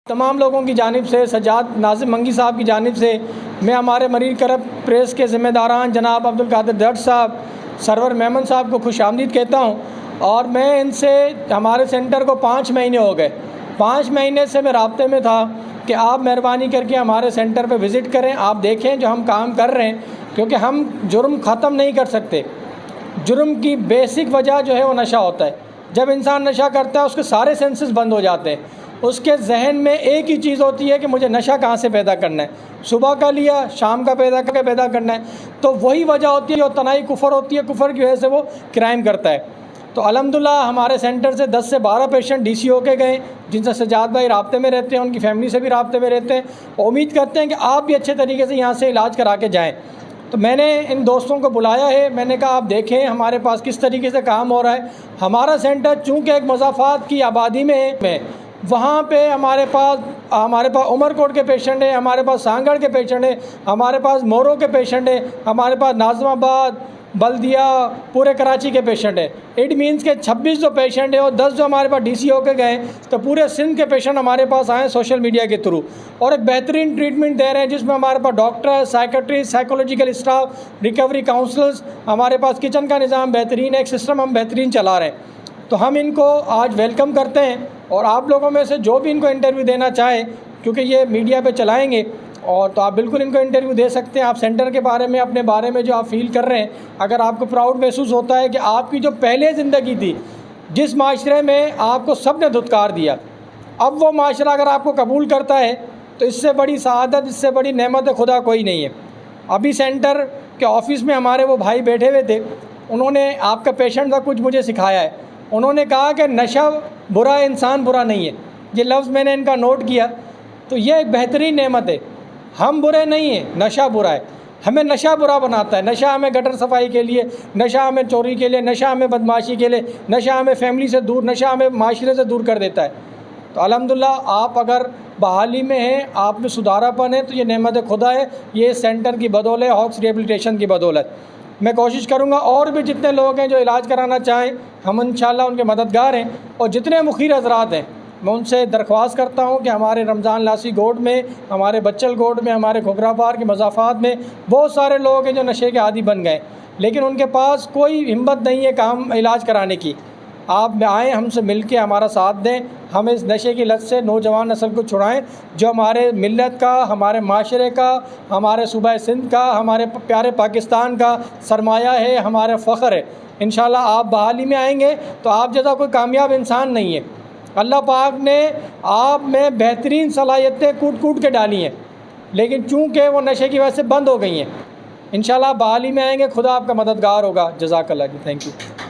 تمام لوگوں کی جانب سے، سجاد ناظم منگی صاحب کی جانب سے میں ہمارے مرین کرب پریس کے ذمہ داران جناب عبدالقادر دھڑ صاحب، سرور میمن صاحب کو خوش آمدید کہتا ہوں۔ اور میں ان سے ہمارے سینٹر کو 5 مہینے ہو گئے، 5 مہینے سے میں رابطے میں تھا کہ آپ مہربانی کر کے ہمارے سینٹر پہ وزٹ کریں، آپ دیکھیں جو ہم کام کر رہے ہیں، کیونکہ ہم جرم ختم نہیں کر سکتے۔ جرم کی بیسک وجہ جو ہے وہ نشہ ہوتا ہے۔ جب انسان نشہ کرتا ہے اس کے سارے سینسز بند ہو جاتے ہیں، اس کے ذہن میں ایک ہی چیز ہوتی ہے کہ مجھے نشہ کہاں سے پیدا کرنا ہے، صبح کا لیا شام کا پیدا کرنا ہے۔ تو وہی وجہ ہوتی ہے جو تنہائی کفر ہوتی ہے، کفر کی وجہ سے وہ کرائم کرتا ہے۔ تو الحمدللہ ہمارے سینٹر سے 10 سے 12 پیشنٹ ڈی سی ہو کے گئے، جن سے سجاد بھائی رابطے میں رہتے ہیں، ان کی فیملی سے بھی رابطے میں رہتے ہیں، امید کرتے ہیں کہ آپ بھی اچھے طریقے سے یہاں سے علاج کرا کے جائیں۔ تو میں نے ان دوستوں کو بلایا ہے، میں نے کہا آپ دیکھیں ہمارے پاس کس طریقے سے کام ہو رہا ہے۔ ہمارا سینٹر چونکہ ایک مضافات کی آبادی میں ہے، وہاں پہ ہمارے پاس عمر کوٹ کے پیشنٹ ہیں، ہمارے پاس سانگڑ کے پیشنٹ ہیں، ہمارے پاس مورو کے پیشنٹ ہیں، ہمارے پاس ناظم آباد، بلدیہ، پورے کراچی کے پیشنٹ ہیں۔ اٹ مینس کہ 26 جو پیشنٹ ہیں اور 10 جو ہمارے پاس ڈی سی ہو کے گئے، تو پورے سندھ کے پیشنٹ ہمارے پاس آئے سوشل میڈیا کے تھرو، اور ایک بہترین ٹریٹمنٹ دے رہے ہیں، جس میں ہمارے پاس doctor, psychiatrist, psychological staff, recovery counsellors, ہمارے پاس کچن کا نظام بہترین ہے، ایک سسٹم ہم بہترین چلا رہے ہیں۔ تو ہم ان کو آج ویلکم کرتے ہیں، اور آپ لوگوں میں سے جو بھی ان کو انٹرویو دینا چاہے، کیونکہ یہ میڈیا پہ چلائیں گے، اور تو آپ بالکل ان کو انٹرویو دے سکتے ہیں۔ آپ سینٹر کے بارے میں، اپنے بارے میں جو آپ فیل کر رہے ہیں، اگر آپ کو پراؤڈ محسوس ہوتا ہے کہ آپ کی جو پہلے زندگی تھی، جس معاشرے میں آپ کو سب نے دھتکار دیا، اب وہ معاشرہ اگر آپ کو قبول کرتا ہے تو اس سے بڑی سعادت، اس سے بڑی نعمت خدا کوئی نہیں ہے۔ ابھی سینٹر کے آفس میں ہمارے وہ بھائی بیٹھے ہوئے تھے، انہوں نے آپ کا پیشنٹ کا کچھ مجھے سکھایا ہے۔ انہوں نے کہا کہ نشہ برا ہے، انسان برا نہیں ہے۔ یہ لفظ میں نے ان کا نوٹ کیا، تو یہ ایک بہترین نعمت ہے۔ ہم برے نہیں ہیں، نشہ برا ہے، ہمیں نشہ برا بناتا ہے۔ نشہ ہمیں گٹر صفائی کے لیے، نشہ ہمیں چوری کے لیے، نشہ ہمیں بدماشی کے لیے، نشہ ہمیں فیملی سے دور، نشہ ہمیں معاشرے سے دور کر دیتا ہے۔ تو الحمدللہ آپ اگر بحالی میں ہیں، آپ میں سدھارا پن ہے، تو یہ نعمت خدا ہے، یہ سینٹر کی بدولت، ہاکس ریہیبلیٹیشن کی بدولت۔ میں کوشش کروں گا اور بھی جتنے لوگ ہیں جو علاج کرانا چاہیں، ہم انشاءاللہ ان کے مددگار ہیں، اور جتنے مخیر حضرات ہیں میں ان سے درخواست کرتا ہوں کہ ہمارے رمضان لاسی گوڈ میں، ہمارے بچل گوڈ میں، ہمارے گھگرا پار کے مضافات میں بہت سارے لوگ ہیں جو نشے کے عادی بن گئے، لیکن ان کے پاس کوئی ہمت نہیں ہے کام علاج کرانے کی۔ آپ آئیں، ہم سے مل کے ہمارا ساتھ دیں، ہم اس نشے کی لت سے نوجوان نسل کو چھڑائیں، جو ہمارے ملت کا، ہمارے معاشرے کا، ہمارے صوبہ سندھ کا، ہمارے پیارے پاکستان کا سرمایہ ہے، ہمارا فخر ہے۔ انشاءاللہ آپ بحالی میں آئیں گے تو آپ جیسا کوئی کامیاب انسان نہیں ہے۔ اللہ پاک نے آپ میں بہترین صلاحیتیں کوٹ کے ڈالی ہیں، لیکن چونکہ وہ نشے کی وجہ سے بند ہو گئی ہیں۔ انشاءاللہ بحالی میں آئیں گے، خدا آپ کا مددگار ہوگا۔ جزاک اللہ جی، تھینک یو۔